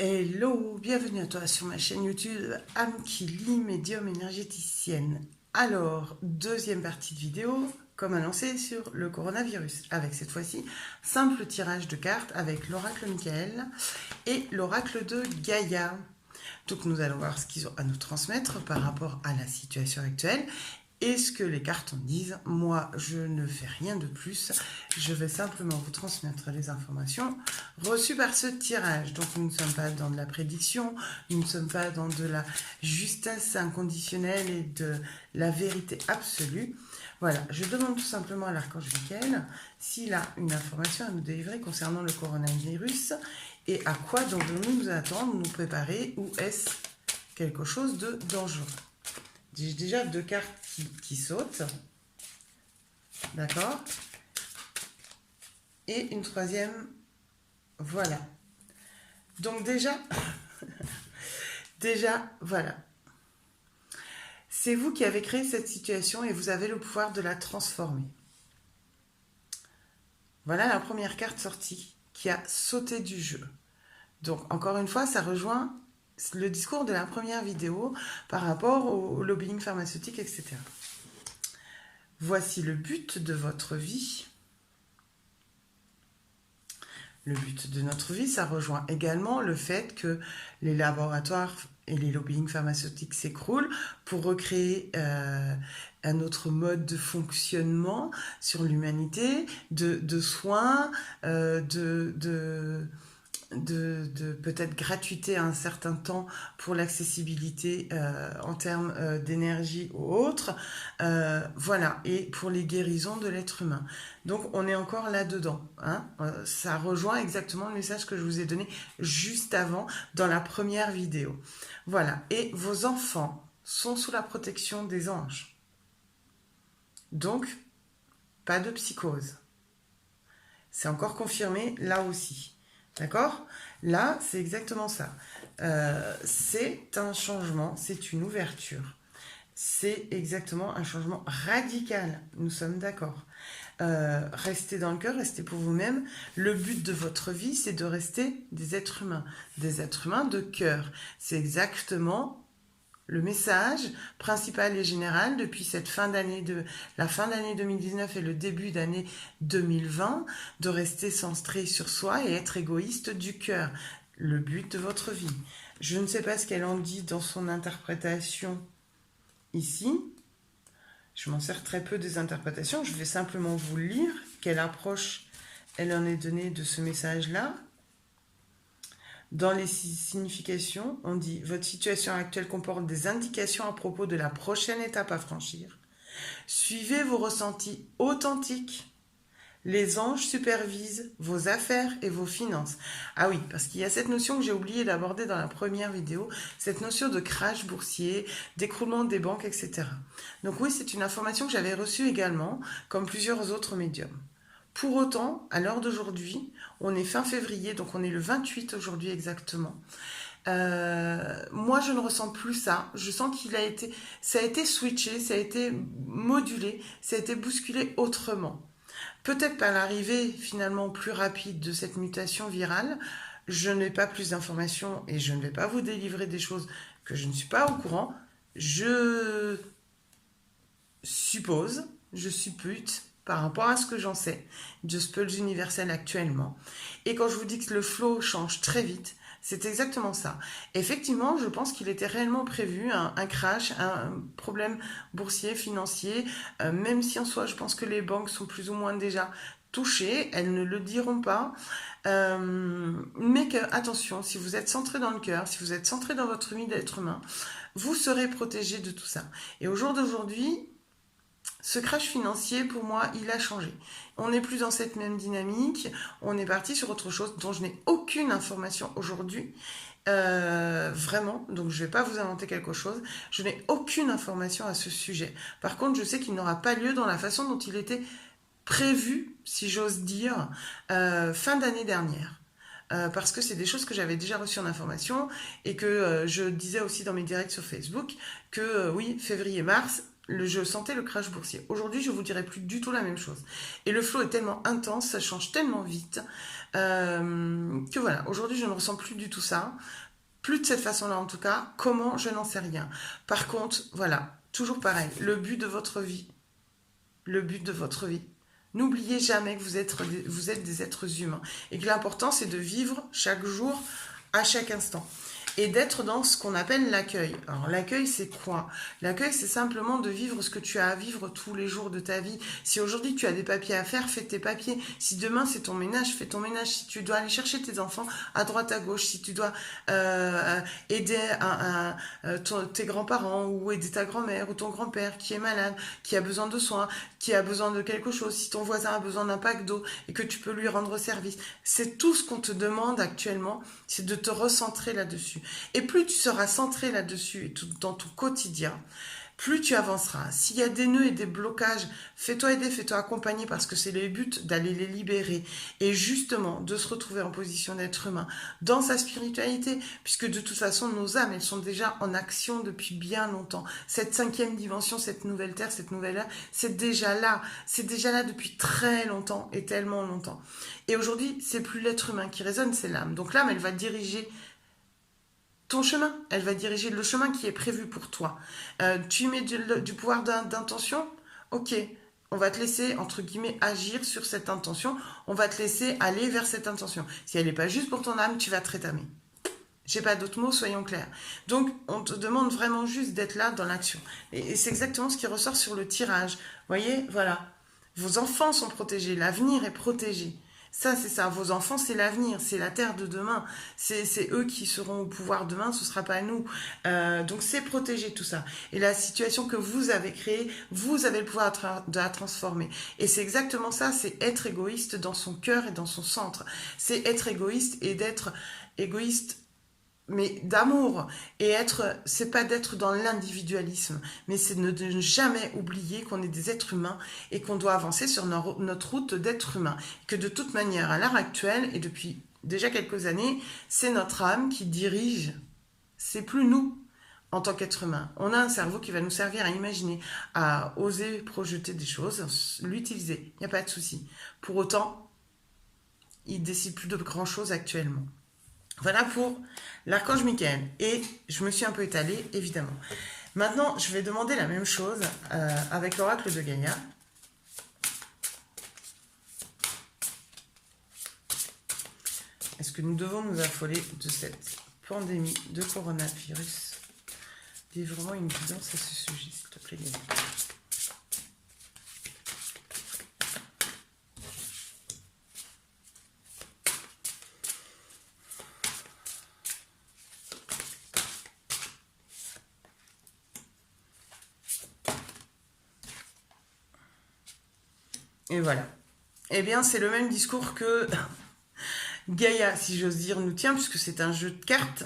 Hello, bienvenue à toi sur ma chaîne YouTube Amkili, médium énergéticienne. Alors, deuxième partie de vidéo, comme annoncé sur le coronavirus, avec cette fois-ci simple tirage de cartes avec l'oracle Michael et l'oracle de Gaïa. Donc nous allons voir ce qu'ils ont à nous transmettre par rapport à la situation actuelle et ce que les cartes en disent. Moi, je ne fais rien de plus. Je vais simplement vous transmettre les informations reçues par ce tirage. Donc, nous ne sommes pas dans de la prédiction, nous ne sommes pas dans de la justesse inconditionnelle et de la vérité absolue. Voilà, je demande tout simplement à l'archange Michael s'il a une information à nous délivrer concernant le coronavirus et à quoi devons-nous nous attendre, nous préparer, ou est-ce quelque chose de dangereux. J'ai déjà deux cartes qui sautent, d'accord, et une troisième, voilà. Donc déjà, voilà. C'est vous qui avez créé cette situation et vous avez le pouvoir de la transformer. Voilà la première carte sortie qui a sauté du jeu. Donc encore une fois, ça rejoint le discours de la première vidéo par rapport au lobbying pharmaceutique, etc. Voici le but de votre vie. Le but de notre vie, ça rejoint également le fait que les laboratoires et les lobbying pharmaceutiques s'écroulent pour recréer un autre mode de fonctionnement sur l'humanité, de soins, de peut-être gratuité à un certain temps pour l'accessibilité en termes d'énergie ou autre, voilà, et pour les guérisons de l'être humain. Donc on est encore là-dedans, hein. Ça rejoint exactement le message que je vous ai donné juste avant dans la première vidéo. Voilà, et vos enfants sont sous la protection des anges. Donc, pas de psychose. C'est encore confirmé là aussi. D'accord? Là, c'est exactement ça. C'est un changement, c'est une ouverture. C'est exactement un changement radical. Nous sommes d'accord. Restez dans le cœur, restez pour vous-même. Le but de votre vie, c'est de rester des êtres humains de cœur. C'est exactement le message principal et général depuis cette la fin d'année 2019 et le début d'année 2020, de rester centré sur soi et être égoïste du cœur. Le but de votre vie. Je ne sais pas ce qu'elle en dit dans son interprétation ici. Je m'en sers très peu des interprétations. Je vais simplement vous lire quelle approche elle en est donnée de ce message-là. Dans les significations, on dit « Votre situation actuelle comporte des indications à propos de la prochaine étape à franchir. Suivez vos ressentis authentiques. Les anges supervisent vos affaires et vos finances. » Ah oui, parce qu'il y a cette notion que j'ai oublié d'aborder dans la première vidéo, cette notion de crash boursier, d'écroulement des banques, etc. Donc oui, c'est une information que j'avais reçue également, comme plusieurs autres médiums. Pour autant, à l'heure d'aujourd'hui, on est fin février, donc on est le 28 aujourd'hui exactement. Moi, je ne ressens plus ça. Je sens ça a été switché, ça a été modulé, ça a été bousculé autrement. Peut-être par l'arrivée finalement plus rapide de cette mutation virale, je n'ai pas plus d'informations et je ne vais pas vous délivrer des choses que je ne suis pas au courant. Je suppose, je suppute, par rapport à ce que j'en sais, de Spells universel actuellement. Et quand je vous dis que le flow change très vite, c'est exactement ça. Effectivement, je pense qu'il était réellement prévu un crash, un problème boursier, financier, même si en soi, je pense que les banques sont plus ou moins déjà touchées, elles ne le diront pas, mais que, attention, si vous êtes centré dans le cœur, si vous êtes centré dans votre vie d'être humain, vous serez protégé de tout ça. Et au jour d'aujourd'hui, ce crash financier, pour moi, il a changé. On n'est plus dans cette même dynamique. On est parti sur autre chose dont je n'ai aucune information aujourd'hui. Vraiment, donc je ne vais pas vous inventer quelque chose. Je n'ai aucune information à ce sujet. Par contre, je sais qu'il n'aura pas lieu dans la façon dont il était prévu, si j'ose dire, fin d'année dernière. Parce que c'est des choses que j'avais déjà reçues en information et que je disais aussi dans mes directs sur Facebook que oui, février-mars, je sentais le crash boursier. Aujourd'hui, je vous dirai plus du tout la même chose. Et le flow est tellement intense, ça change tellement vite, que voilà, aujourd'hui, je ne ressens plus du tout ça. Plus de cette façon-là, en tout cas. Comment? Je n'en sais rien. Par contre, voilà, toujours pareil, le but de votre vie. Le but de votre vie. N'oubliez jamais que vous êtes des êtres humains. Et que l'important, c'est de vivre chaque jour, à chaque instant. Et d'être dans ce qu'on appelle l'accueil. Alors l'accueil, c'est quoi? L'accueil, c'est simplement de vivre ce que tu as à vivre tous les jours de ta vie. Si aujourd'hui tu as des papiers à faire, fais tes papiers. Si demain c'est ton ménage, fais ton ménage. Si tu dois aller chercher tes enfants à droite, à gauche, si tu dois aider tes grands-parents ou aider ta grand-mère ou ton grand-père qui est malade, qui a besoin de soins, qui a besoin de quelque chose, si ton voisin a besoin d'un pack d'eau et que tu peux lui rendre service. C'est tout ce qu'on te demande actuellement, c'est de te recentrer là-dessus. Et plus tu seras centré là-dessus et dans ton quotidien, plus tu avanceras. S'il y a des nœuds et des blocages, fais-toi aider, fais-toi accompagner parce que c'est le but d'aller les libérer et justement de se retrouver en position d'être humain dans sa spiritualité, puisque de toute façon nos âmes, elles sont déjà en action depuis bien longtemps. Cette 5e dimension, cette nouvelle terre, cette nouvelle ère, c'est déjà là depuis très longtemps et tellement longtemps. Et aujourd'hui, c'est plus l'être humain qui résonne, c'est l'âme. Donc l'âme, elle va diriger ton chemin, elle va diriger le chemin qui est prévu pour toi. Tu mets du pouvoir d'intention, ok, on va te laisser, entre guillemets, agir sur cette intention, on va te laisser aller vers cette intention. Si elle n'est pas juste pour ton âme, tu vas te rétamer. J'ai pas d'autres mots, soyons clairs. Donc, on te demande vraiment juste d'être là dans l'action. Et c'est exactement ce qui ressort sur le tirage. Vous voyez, voilà. Vos enfants sont protégés, l'avenir est protégé. Ça, c'est ça. Vos enfants, c'est l'avenir, c'est la terre de demain. C'est eux qui seront au pouvoir demain, ce ne sera pas nous. Donc, c'est protéger tout ça. Et la situation que vous avez créée, vous avez le pouvoir de la transformer. Et c'est exactement ça, c'est être égoïste dans son cœur et dans son centre. C'est être égoïste et d'être égoïste mais d'amour. Et c'est pas d'être dans l'individualisme, mais c'est de ne jamais oublier qu'on est des êtres humains et qu'on doit avancer sur notre route d'être humain. Que de toute manière, à l'heure actuelle, et depuis déjà quelques années, c'est notre âme qui dirige. C'est plus nous en tant qu'être humain. On a un cerveau qui va nous servir à imaginer, à oser projeter des choses, l'utiliser. Il n'y a pas de souci. Pour autant, il ne décide plus de grand chose actuellement. Voilà pour l'archange Michael. Et je me suis un peu étalée, évidemment. Maintenant, je vais demander la même chose avec l'oracle de Gaïa. Est-ce que nous devons nous affoler de cette pandémie de coronavirus? Dis vraiment une guidance à ce sujet, s'il te plaît, Gaïa. Et voilà. Eh bien, c'est le même discours que Gaïa, si j'ose dire, nous tient, puisque c'est un jeu de cartes.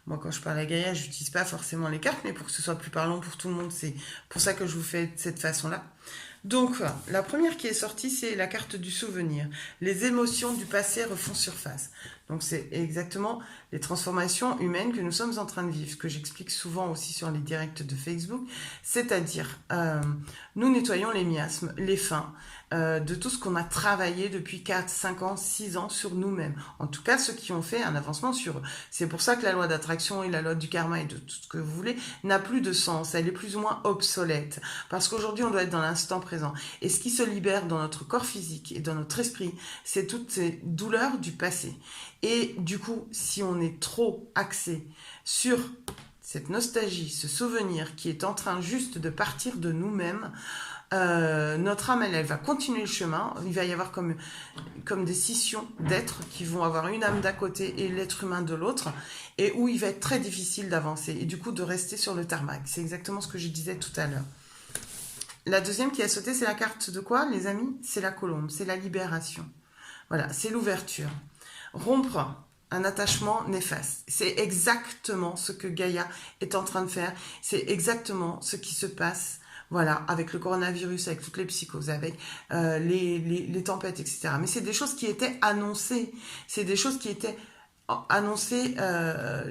Moi, quand je parle à Gaïa, je n'utilise pas forcément les cartes, mais pour que ce soit plus parlant pour tout le monde, c'est pour ça que je vous fais de cette façon-là. Donc, la première qui est sortie, c'est la carte du souvenir. Les émotions du passé refont surface. Donc, c'est exactement les transformations humaines que nous sommes en train de vivre, ce que j'explique souvent aussi sur les directs de Facebook. C'est-à-dire, nous nettoyons les miasmes, les fins, de tout ce qu'on a travaillé depuis 4, 5 ans, 6 ans sur nous-mêmes. En tout cas, ceux qui ont fait un avancement sur eux. C'est pour ça que la loi d'attraction et la loi du karma et de tout ce que vous voulez n'a plus de sens. Elle est plus ou moins obsolète. Parce qu'aujourd'hui, on doit être dans l'instant présent. Et ce qui se libère dans notre corps physique et dans notre esprit, c'est toutes ces douleurs du passé. Et du coup, si on est trop axé sur cette nostalgie, ce souvenir qui est en train juste de partir de nous-mêmes, notre âme, elle va continuer le chemin. Il va y avoir comme des scissions d'êtres qui vont avoir une âme d'un côté et l'être humain de l'autre, et où il va être très difficile d'avancer et du coup de rester sur le tarmac. C'est exactement ce que je disais tout à l'heure. La deuxième qui a sauté, c'est la carte de quoi, les amis? C'est la colombe, c'est la libération. Voilà, c'est l'ouverture. Rompre un attachement néfaste. C'est exactement ce que Gaïa est en train de faire. C'est exactement ce qui se passe, voilà, avec le coronavirus, avec toutes les psychoses, avec les tempêtes, etc. Mais c'est des choses qui étaient annoncées. C'est des choses qui étaient annoncé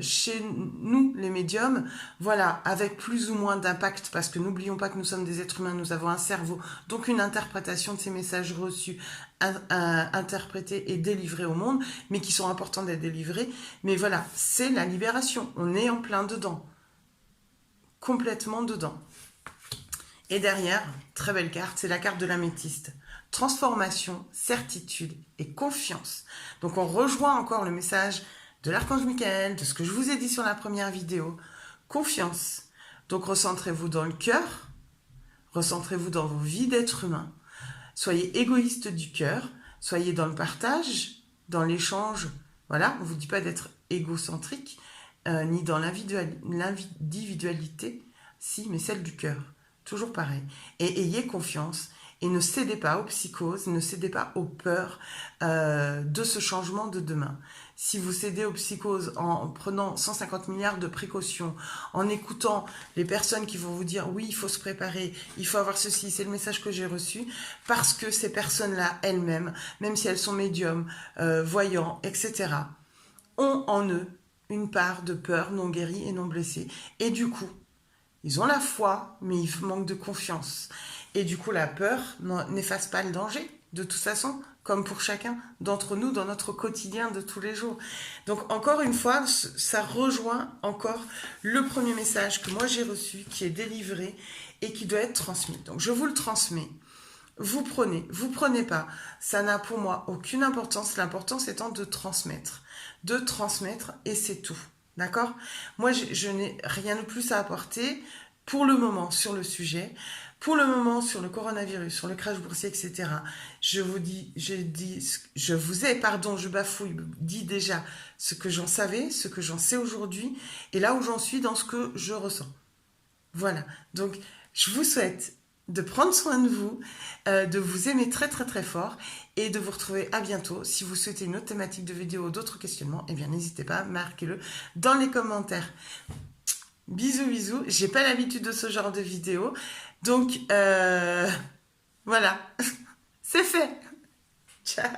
chez nous, les médiums, voilà, avec plus ou moins d'impact, parce que n'oublions pas que nous sommes des êtres humains, nous avons un cerveau, donc une interprétation de ces messages reçus, interprétés et délivrés au monde, mais qui sont importants d'être délivrés. Mais voilà, c'est la libération, on est en plein dedans, complètement dedans. Et derrière, très belle carte, c'est la carte de l'améthyste. Transformation, certitude et confiance. Donc on rejoint encore le message de l'archange Michael, de ce que je vous ai dit sur la première vidéo. Confiance. Donc recentrez-vous dans le cœur, recentrez-vous dans vos vies d'être humain. Soyez égoïste du cœur, soyez dans le partage, dans l'échange. Voilà, on ne vous dit pas d'être égocentrique, ni dans l'individualité, si, mais celle du cœur. Toujours pareil. Et ayez confiance et ne cédez pas aux psychoses, ne cédez pas aux peurs de ce changement de demain. Si vous cédez aux psychoses en prenant 150 milliards de précautions, en écoutant les personnes qui vont vous dire oui, il faut se préparer, il faut avoir ceci, c'est le message que j'ai reçu, parce que ces personnes-là elles-mêmes, même si elles sont médiums, voyants, etc., ont en eux une part de peur non guérie et non blessée. Et du coup, ils ont la foi, mais ils manquent de confiance. Et du coup, la peur n'efface pas le danger, de toute façon, comme pour chacun d'entre nous dans notre quotidien de tous les jours. Donc, encore une fois, ça rejoint encore le premier message que moi j'ai reçu, qui est délivré et qui doit être transmis. Donc, je vous le transmets. Vous prenez pas. Ça n'a pour moi aucune importance. L'importance étant de transmettre. De transmettre et c'est tout. D'accord? Moi, je n'ai rien de plus à apporter pour le moment sur le sujet. Pour le moment, sur le coronavirus, sur le crash boursier, etc., je vous bafouille, dis déjà ce que j'en savais, ce que j'en sais aujourd'hui, et là où j'en suis dans ce que je ressens. Voilà. Donc, je vous souhaite de prendre soin de vous, de vous aimer très très très fort et de vous retrouver à bientôt. Si vous souhaitez une autre thématique de vidéo ou d'autres questionnements, eh bien n'hésitez pas, marquez-le dans les commentaires. Bisous bisous, j'ai pas l'habitude de ce genre de vidéo, donc voilà, c'est fait. Ciao.